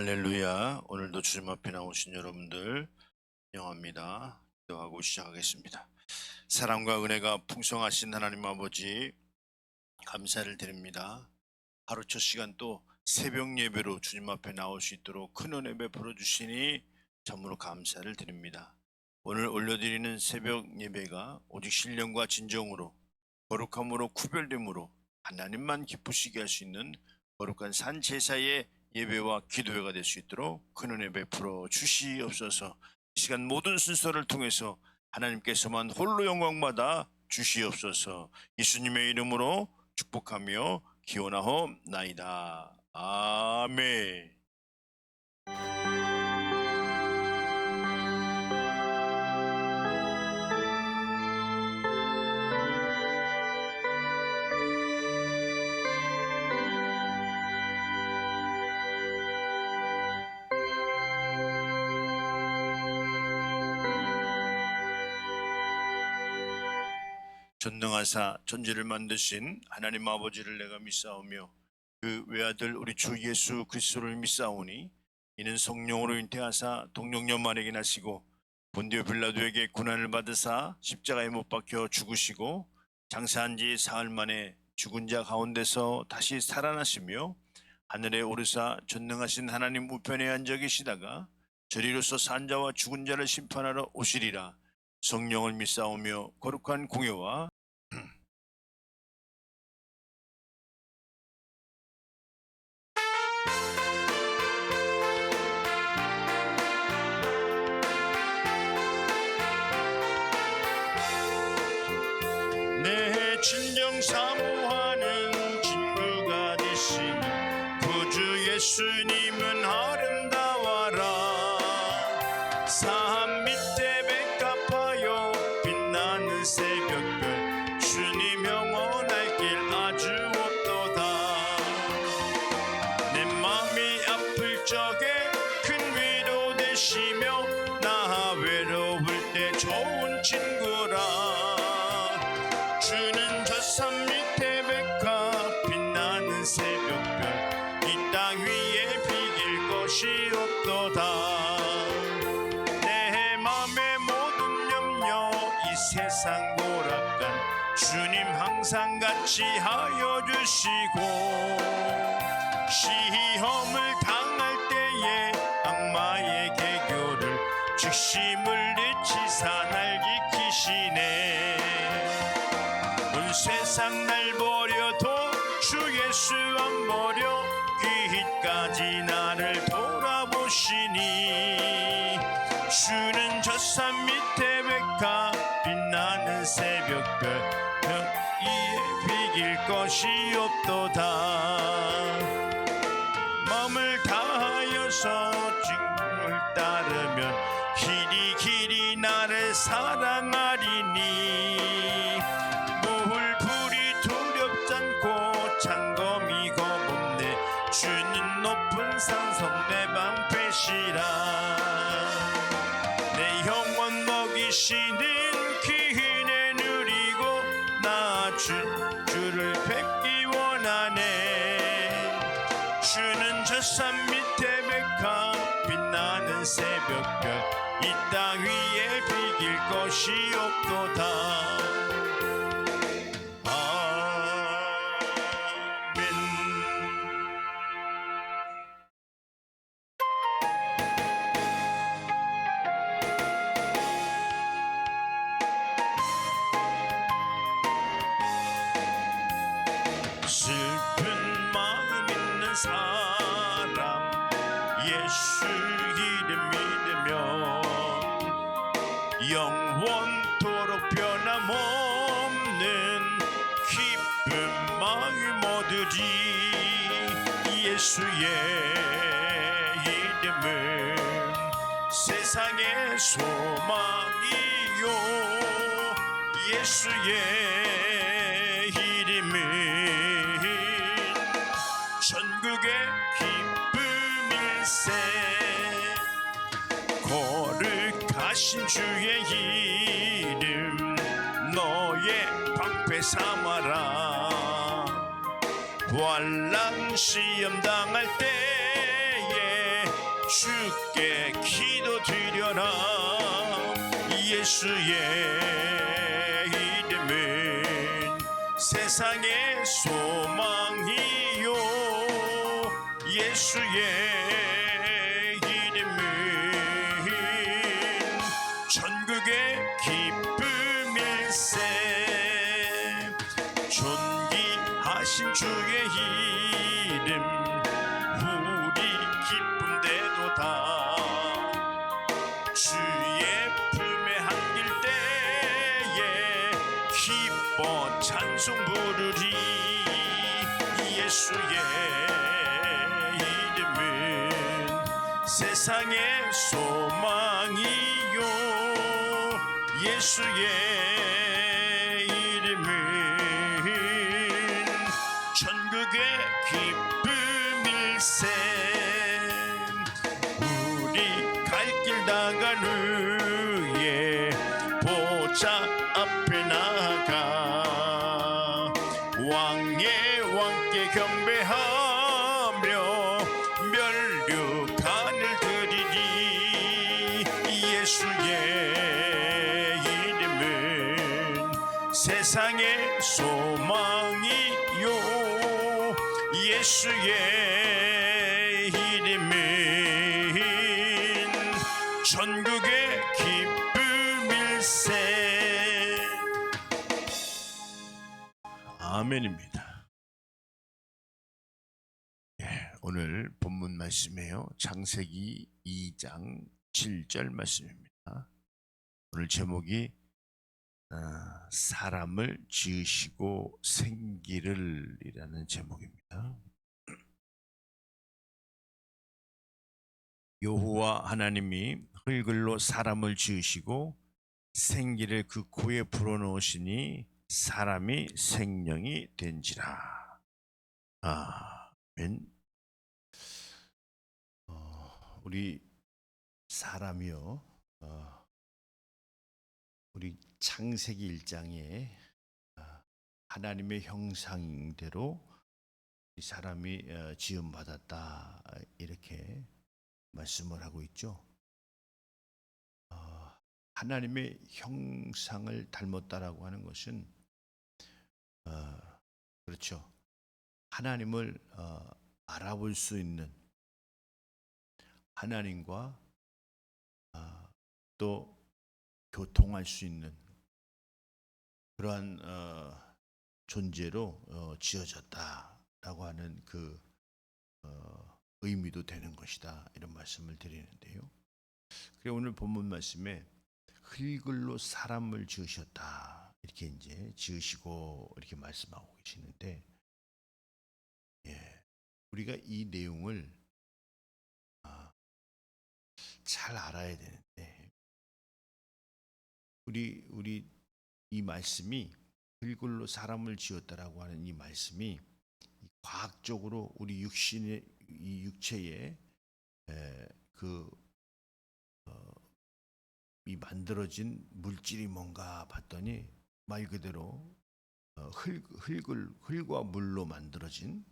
할렐루야. 오늘도 주님 앞에 나오신 여러분들 환영합니다. 기도하고 시작하겠습니다. 사랑과 은혜가 풍성하신 하나님 아버지 감사를 드립니다. 하루 첫 시간 또 새벽 예배로 주님 앞에 나올 수 있도록 큰 은혜 베풀어 주시니 참으로 감사를 드립니다. 오늘 올려드리는 새벽 예배가 오직 신령과 진정으로 거룩함으로 구별됨으로 하나님만 기쁘시게 할 수 있는 거룩한 산 제사의 예배와 기도회가 될 수 있도록 큰 은혜 베풀어 주시옵소서. 이 시간 모든 순서를 통해서 하나님께서만 홀로 영광받아 주시옵소서. 예수님의 이름으로 축복하며 기원하옵나이다. 아멘. 전능하사 천지를 만드신 하나님 아버지를 내가 믿사오며 그 외아들 우리 주 예수 그리스도를 믿사오니 이는 성령으로 잉태하사 동령녀마리게 나시고 본디오 빌라도에게 고난을 받으사 십자가에 못 박혀 죽으시고 장사한 지 사흘 만에 죽은 자 가운데서 다시 살아나시며 하늘에 오르사 전능하신 하나님 우편에 앉아 계시다가 저리로서 산 자와 죽은 자를 심판하러 오시리라. 성령을 믿사오며 거룩한 공예와 내 진정 사모하는 친구가 되신 구주 예수님은 아름다워라. 삶 밑에 백합하여 빛나는 새벽별 주님 영원할 길 아주 없도다. 내 맘이 아플 적에 큰 위로 되시며 나 외로울 때 좋은 친구라. 주는 저 산 밑에 백합 빛나는 새벽별 이 땅 위에 비길 것이 없도다. 내 맘의 모든 염려 이 세상 오락관 주님 항상 같이 하여 주시고 시험을 당할 때에 악마의 개교를 즉시 물리치사 날 지키시네. 온 세상 날 버려도 주 예수 안 버려 귀까지 나를 돌아보시니 주는 저 산 밑에 백합 빛나는 새벽별 이에 비길 것이 없도다. 마음을 다하여서 주를 따르면 길이 길이 나를 사랑하리니 창검이 겁없네. 주는 높은 산성 내 방패시라. 내 영혼 먹이시는 기은혜 누리고 나 주를 뵙기 원하네. 주는 저 산 밑에 백합 빛나는 새벽별 이 땅 위에 비길 것이 없도다. 슬픈 마음 있는 사람 예수 이름 믿으면 영원토록 변함없는 기쁜 마음 얻으리. 예수의 이름은 세상의 소망이요. 예수의 이름은 천국의 기쁨일세. 거룩하신 주의 이름 너의 방패 삼아라. 환난 시험 당할 때에 주께 기도드려라. 예수의 이름은 세상의 소망이요. 예수의 이름은 천국의 기쁨일세. 존귀하신 주의 이름 우리 기쁨되도다. 주의 품에 안길 때에 기뻐 찬송 부르리. 예수의 이름은 세상의 소망이요. 예수의 이름은 천국의 기쁨일세. 우리 갈 길 나간 후에 보좌 앞에 나가 왕의 왕께 경배하며 면류관을 드리리. 예수의 이름은 세상의 소망이요. 예수의 이름은 천국의 기쁨일세. 아멘입니다. 오늘 본문 말씀이에요. 창세기 2장 7절 말씀입니다. 오늘 제목이 사람을 지으시고 생기를 이라는 제목입니다. 여호와 하나님이 흙을로 사람을 지으시고 생기를 그 코에 불어넣으시니 사람이 생명이 된지라. 아멘. 우리 사람이요, 우리 창세기 1장에 하나님의 형상대로 이 사람이 지음받았다 이렇게 말씀을 하고 있죠. 하나님의 형상을 닮았다라고 하는 것은 그렇죠. 하나님을 알아볼 수 있는, 하나님과 또 교통할 수 있는 그러한 존재로 지어졌다라고 하는 그 의미도 되는 것이다, 이런 말씀을 드리는데요. 그래 오늘 본문 말씀에 흙을로 사람을 지으셨다 이렇게 이제 지으시고 이렇게 말씀하고 계시는데, 우리가 이 내용을 잘 알아야 되는데, 우리 이 말씀이 흙을로 사람을 지었다라고 하는 이 말씀이 과학적으로 우리 육신의 이 육체에 이 만들어진 물질이 뭔가 봤더니 말 그대로 흙과 물로 만들어진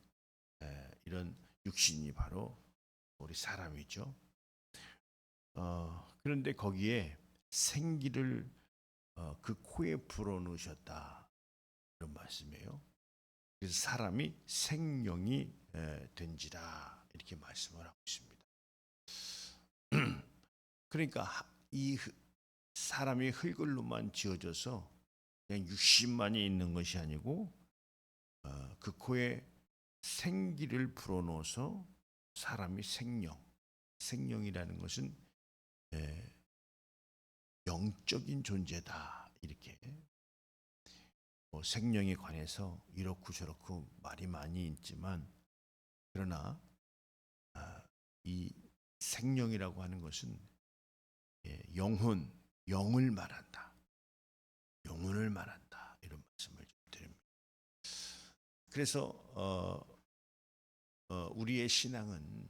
이런 육신이 바로 우리 사람이죠. 그런데 거기에 생기를 그 코에 불어넣으셨다 이런 말씀이에요. 그래서 사람이 생명이 된지라 이렇게 말씀을 하고 있습니다. 그러니까 이 사람이 흙을로만 지어져서 그냥 육신만이 있는 것이 아니고 그 코에 생기를 불어넣어서 사람이 생명이라는 것은 영적인 존재다 이렇게 생명에 관해서 이렇고 저렇고 말이 많이 있지만, 그러나 이 생명이라고 하는 것은 영을 말한다, 영혼을 말한다 이런 말씀을 드립니다. 그래서 우리의 신앙은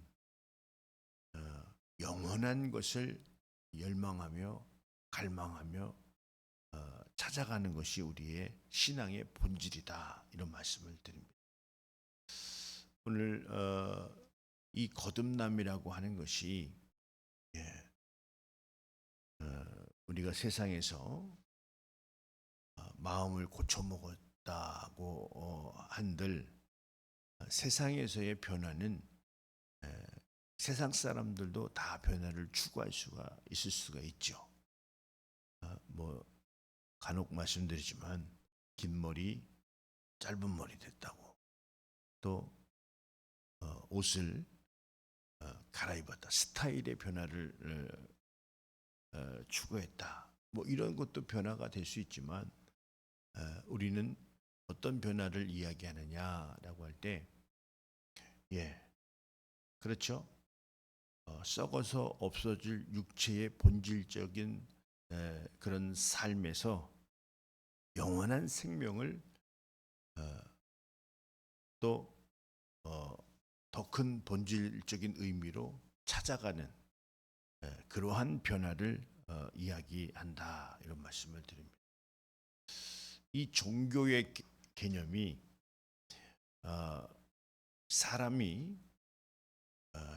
영원한 것을 열망하며 갈망하며 찾아가는 것이 우리의 신앙의 본질이다 이런 말씀을 드립니다. 오늘 이 거듭남이라고 하는 것이 예, 우리가 세상에서 마음을 고쳐먹었다고 한들 세상에서의 변화는 세상 사람들도 다 변화를 추구할 수가 있을 수가 있죠. 뭐 간혹 말씀드리지만 긴 머리 짧은 머리 됐다고, 또 옷을 갈아입었다, 스타일의 변화를 추구했다, 뭐 이런 것도 변화가 될 수 있지만 우리는 어떤 변화를 이야기하느냐라고 할 때, 예, 그렇죠. 썩어서 없어질 육체의 본질적인 그런 삶에서 영원한 생명을 또 더 큰 본질적인 의미로 찾아가는 그러한 변화를 이야기한다, 이런 말씀을 드립니다. 이 종교의 개념이 사람이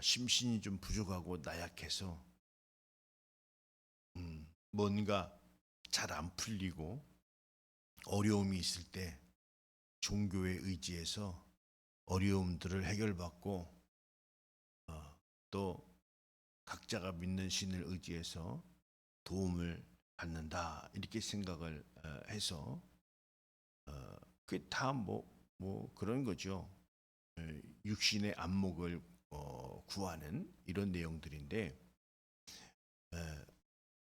심신이 좀 부족하고 나약해서 뭔가 잘 안 풀리고 어려움이 있을 때 종교에 의지해서 어려움들을 해결받고 또 각자가 믿는 신을 의지해서 도움을 받는다, 이렇게 생각을 해서 그게 다 뭐 그런 거죠. 육신의 안목을 구하는 이런 내용들인데,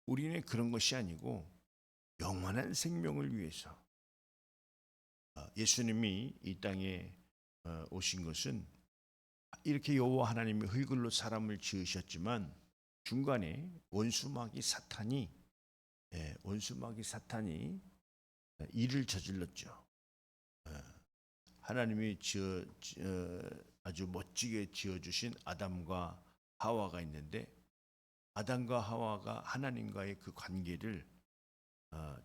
우리는 그런 것이 아니고 영원한 생명을 위해서 예수님이 이 땅에 오신 것은, 이렇게 여호와 하나님이 흙으로 사람을 지으셨지만 중간에 원수마귀 사탄이 일을 저질렀죠. 하나님이 아주 멋지게 지어주신 아담과 하와가 있는데, 아담과 하와가 하나님과의 그 관계를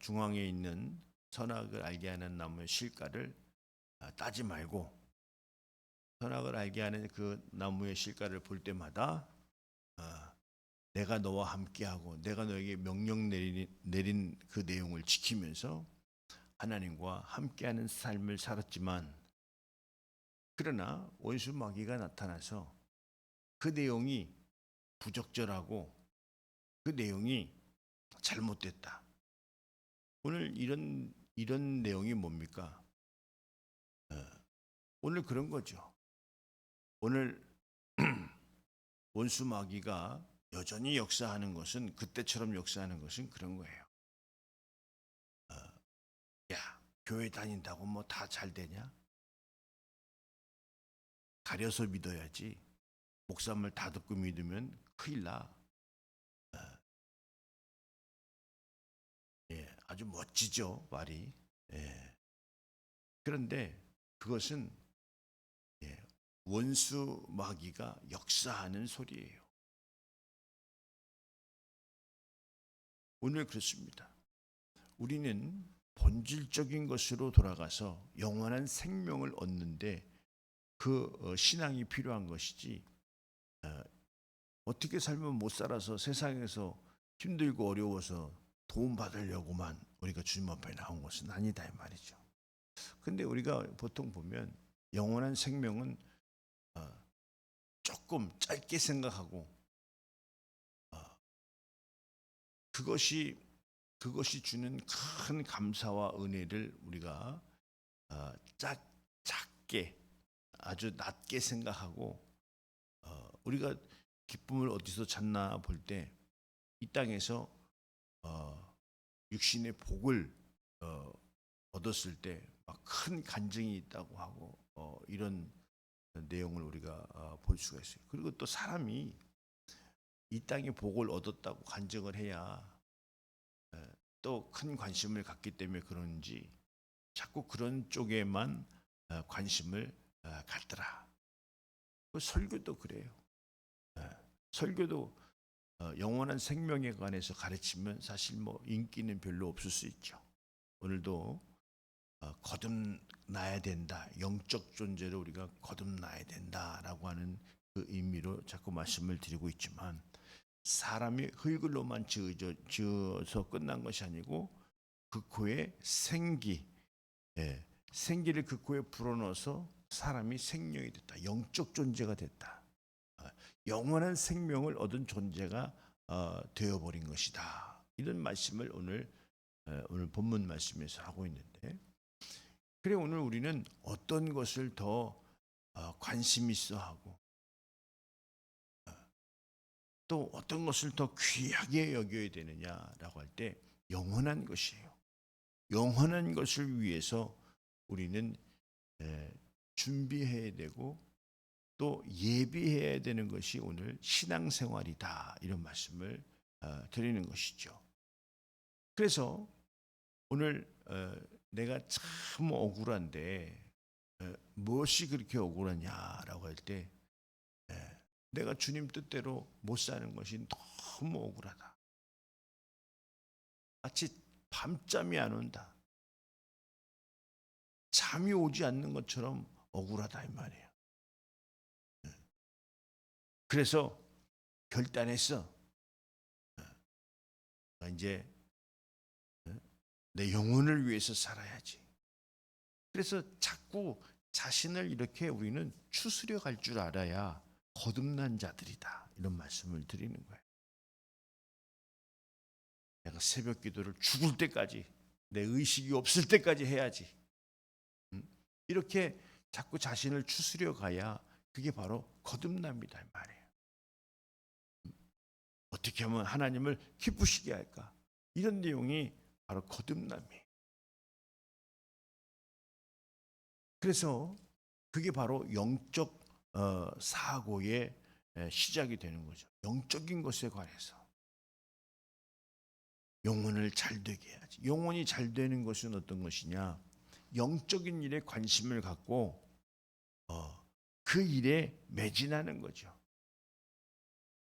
중앙에 있는 선악을 알게 하는 나무의 실과를 따지 말고, 선악을 알게 하는 그 나무의 실과를 볼 때마다 내가 너와 함께하고 내가 너에게 명령 내린 그 내용을 지키면서 하나님과 함께하는 삶을 살았지만, 그러나 원수 마귀가 나타나서 그 내용이 부적절하고 그 내용이 잘못됐다. 오늘 이런 내용이 뭡니까? 오늘 그런 거죠. 오늘 원수 마귀가 여전히 역사하는 것은, 그때처럼 역사하는 것은 그런 거예요. 야, 교회 다닌다고 뭐 다 잘 되냐? 가려서 믿어야지. 목사말 다 듣고 믿으면 큰일 나. 예, 아주 멋지죠, 말이. 예. 그런데 그것은 원수 마귀가 역사하는 소리예요. 오늘 그렇습니다. 우리는 본질적인 것으로 돌아가서 영원한 생명을 얻는데 그 신앙이 필요한 것이지, 어떻게 살면 못 살아서 세상에서 힘들고 어려워서 도움 받으려고만 우리가 주님 앞에 나온 것은 아니다, 이 말이죠. 근데 우리가 보통 보면 영원한 생명은 조금 짧게 생각하고, 그것이 주는 큰 감사와 은혜를 우리가 작게, 아주 낮게 생각하고, 우리가 기쁨을 어디서 찾나 볼 때 이 땅에서 육신의 복을 얻었을 때 막 큰 간증이 있다고 하고 이런 내용을 우리가 볼 수가 있어요. 그리고 또 사람이 이 땅의 복을 얻었다고 간증을 해야 또 큰 관심을 갖기 때문에 그런지 자꾸 그런 쪽에만 관심을 갖더라. 그 설교도 그래요. 설교도 영원한 생명에 관해서 가르치면 사실 뭐 인기는 별로 없을 수 있죠. 오늘도 거듭나야 된다, 영적 존재로 우리가 거듭나야 된다라고 하는 그 의미로 자꾸 말씀을 드리고 있지만, 사람이 흙으로만 지어서 끝난 것이 아니고 그 코에 생기, 생기를 그 코에 불어넣어서 사람이 생명이 됐다. 영적 존재가 됐다. 영원한 생명을 얻은 존재가 되어버린 것이다. 이런 말씀을 오늘 본문 말씀에서 하고 있는데, 그래 오늘 우리는 어떤 것을 더 관심 있어 하고 또 어떤 것을 더 귀하게 여겨야 되느냐라고 할 때 영원한 것이에요. 영원한 것을 위해서 우리는 준비해야 되고 또 예비해야 되는 것이 오늘 신앙생활이다. 이런 말씀을 드리는 것이죠. 그래서 오늘 내가 참 억울한데 무엇이 그렇게 억울하냐라고 할 때 내가 주님 뜻대로 못 사는 것이 너무 억울하다. 마치 밤잠이 안 온다. 잠이 오지 않는 것처럼 억울하다 이 말이에요. 그래서 결단했어. 이제 내 영혼을 위해서 살아야지. 그래서 자꾸 자신을 이렇게 우리는 추스려 갈 줄 알아야 거듭난 자들이다. 이런 말씀을 드리는 거예요. 내가 새벽 기도를 죽을 때까지, 내 의식이 없을 때까지 해야지. 이렇게 자꾸 자신을 추스려 가야 그게 바로 거듭납니다. 이 말이에요. 어떻게 하면 하나님을 기쁘시게 할까? 이런 내용이 바로 거듭남이에요. 그래서 그게 바로 영적 사고의 시작이 되는 거죠. 영적인 것에 관해서 영혼을 잘 되게 해야지. 영혼이 잘 되는 것은 어떤 것이냐? 영적인 일에 관심을 갖고 그 일에 매진하는 거죠.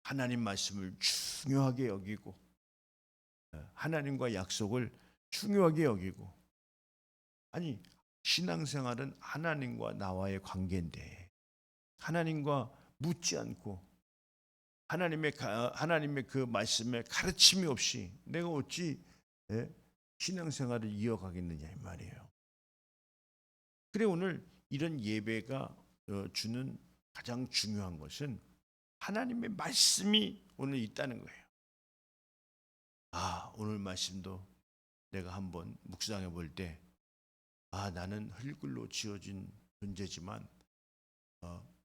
하나님 말씀을 중요하게 여기고 하나님과 약속을 중요하게 여기고, 아니 신앙생활은 하나님과 나와의 관계인데 하나님과 묻지 않고 하나님의 그 말씀에 가르침이 없이 내가 어찌 신앙생활을 이어가겠느냐 이 말이에요. 그래 오늘 이런 예배가 주는 가장 중요한 것은 하나님의 말씀이 오늘 있다는 거예요. 오늘 말씀도 내가 한번 묵상해 볼 때 나는 흙으로 지어진 존재지만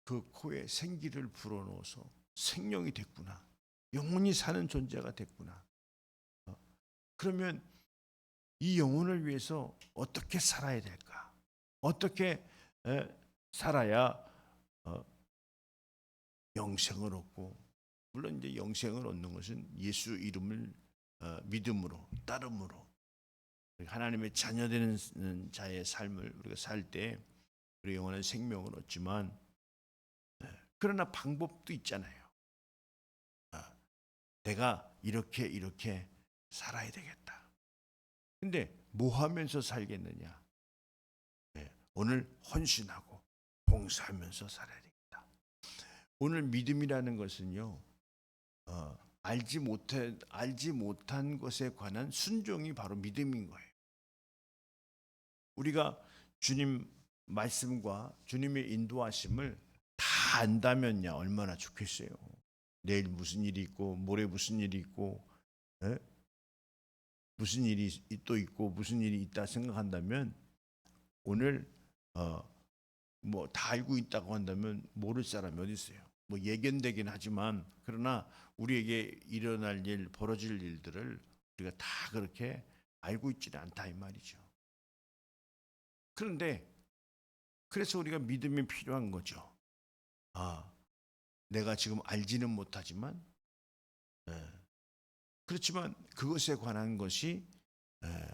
그 코에 생기를 불어넣어서 생명이 됐구나. 영원히 사는 존재가 됐구나. 그러면 이 영혼을 위해서 어떻게 살아야 될까? 어떻게 살아야 영생을 얻고, 물론 이제 영생을 얻는 것은 예수 이름을 믿음으로 따름으로 하나님의 자녀되는 자의 삶을 우리가 살 때 우리 영혼의 생명을 얻지만, 그러나 방법도 있잖아요. 내가 이렇게 살아야 되겠다. 근데 뭐 하면서 살겠느냐? 오늘 헌신하고 봉사하면서 살아야 되겠다. 오늘 믿음이라는 것은요, 알지 못한 것에 관한 순종이 바로 믿음인 거예요. 우리가 주님 말씀과 주님의 인도하심을 다 안다면야 얼마나 좋겠어요. 내일 무슨 일이 있고 모레 무슨 일이 있고 무슨 일이 또 있고 무슨 일이 있다 생각한다면 오늘 뭐 다 알고 있다고 한다면 모를 사람이 어디 있어요. 뭐 예견되긴 하지만 그러나 우리에게 일어날 일, 벌어질 일들을 우리가 다 그렇게 알고 있지는 않다 이 말이죠. 그런데 그래서 우리가 믿음이 필요한 거죠. 내가 지금 알지는 못하지만 그렇지만 그것에 관한 것이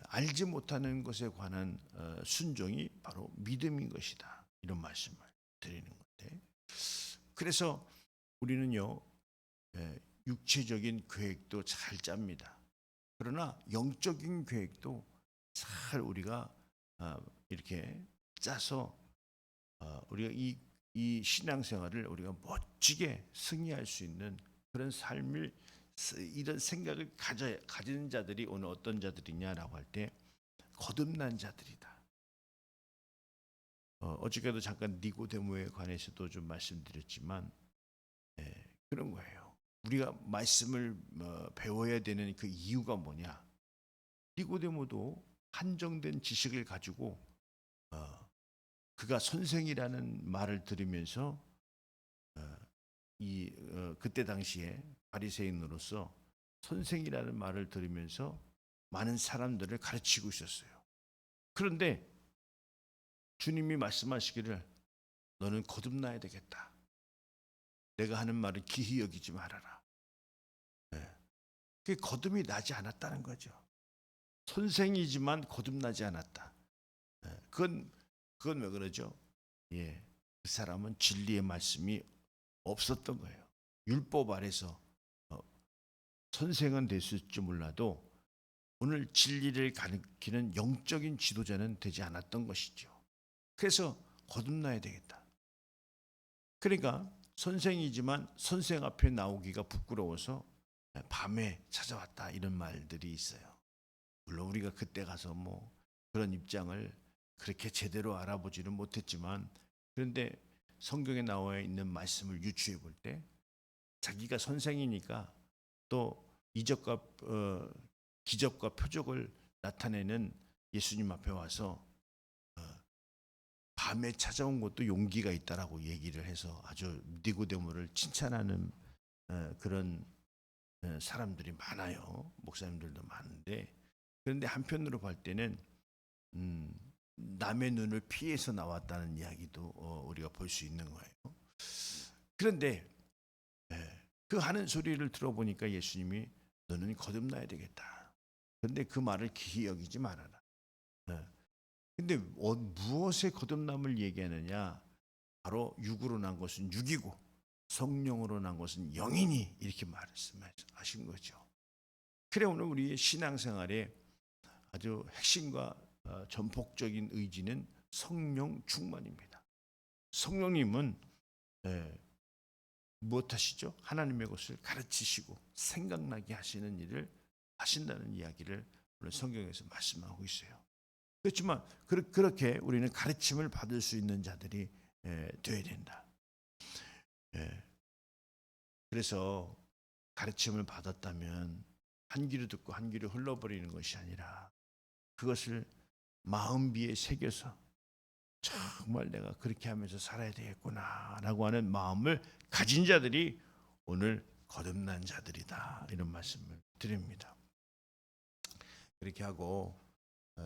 알지 못하는 것에 관한 순종이 바로 믿음인 것이다. 이런 말씀을 드리는 건데, 그래서 우리는요 육체적인 계획도 잘 짭니다. 그러나 영적인 계획도 잘 우리가 이렇게 짜서 우리가 이 신앙생활을 우리가 멋지게 승리할 수 있는 그런 삶을 이런 생각을 가지는 자들이 오늘 어떤 자들이냐라고 할 때 거듭난 자들이다. 어저께도 잠깐 니고데모에 관해서도 좀 말씀드렸지만 그런 거예요. 우리가 말씀을 배워야 되는 그 이유가 뭐냐? 니고데모도 한정된 지식을 가지고 그가 선생이라는 말을 들으면서 그때 당시에 바리새인으로서 선생이라는 말을 들으면서 많은 사람들을 가르치고 있었어요. 그런데 주님이 말씀하시기를 너는 거듭나야 되겠다. 내가 하는 말을 기히 여기지 말아라. 그게 거듭이 나지 않았다는 거죠. 선생이지만 거듭나지 않았다. 그건 왜 그러죠? 그 사람은 진리의 말씀이 없었던 거예요. 율법 아래서 선생은 됐을지 몰라도 오늘 진리를 가리키는 영적인 지도자는 되지 않았던 것이죠. 그래서 거듭나야 되겠다. 그러니까 선생이지만 선생 앞에 나오기가 부끄러워서 밤에 찾아왔다 이런 말들이 있어요. 물론 우리가 그때 가서 뭐 그런 입장을 그렇게 제대로 알아보지는 못했지만 그런데 성경에 나와 있는 말씀을 유추해 볼 때 자기가 선생이니까 또 이적과 기적과 표적을 나타내는 예수님 앞에 와서 밤에 찾아온 것도 용기가 있다라고 얘기를 해서 아주 니고데모를 칭찬하는 그런 사람들이 많아요. 목사님들도 많은데 그런데 한편으로 볼 때는 남의 눈을 피해서 나왔다는 이야기도 우리가 볼 수 있는 거예요. 그런데 그 하는 소리를 들어보니까 예수님이 너는 거듭나야 되겠다. 그런데 그 말을 기히 여기지 말아라. 근데 무엇의 거듭남을 얘기하느냐? 바로 육으로 난 것은 육이고 성령으로 난 것은 영이니 이렇게 말씀하신 거죠. 그래 오늘 우리의 신앙생활에 아주 핵심과 전폭적인 의지는 성령 충만입니다. 성령님은 무엇하시죠? 하나님의 것을 가르치시고 생각나게 하시는 일을 하신다는 이야기를 오늘 성경에서 말씀하고 있어요. 그렇지만 그렇게 우리는 가르침을 받을 수 있는 자들이 되어야 된다. 그래서 가르침을 받았다면 한 귀로 듣고 한 귀로 흘러버리는 것이 아니라 그것을 마음비에 새겨서 정말 내가 그렇게 하면서 살아야 되겠구나라고 하는 마음을 가진 자들이 오늘 거듭난 자들이다 이런 말씀을 드립니다. 그렇게 하고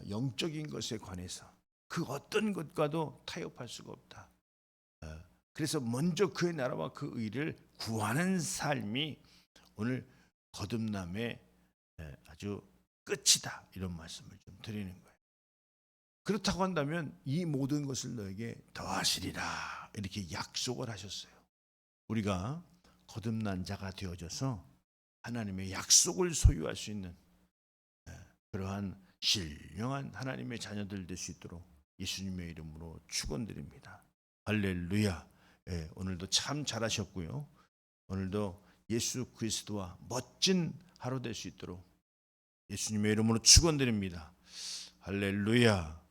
영적인 것에 관해서 그 어떤 것과도 타협할 수가 없다. 그래서 먼저 그의 나라와 그 의를 구하는 삶이 오늘 거듭남의 아주 끝이다 이런 말씀을 좀 드리는 거예요. 그렇다고 한다면 이 모든 것을 너에게 더하시리라 이렇게 약속을 하셨어요. 우리가 거듭난 자가 되어져서 하나님의 약속을 소유할 수 있는 그러한 신령한 하나님의 자녀들 될 수 있도록 예수님의 이름으로 축원드립니다. 할렐루야. 오늘도 참 잘하셨고요. 오늘도 예수 그리스도와 멋진 하루 될 수 있도록 예수님의 이름으로 축원드립니다. 할렐루야.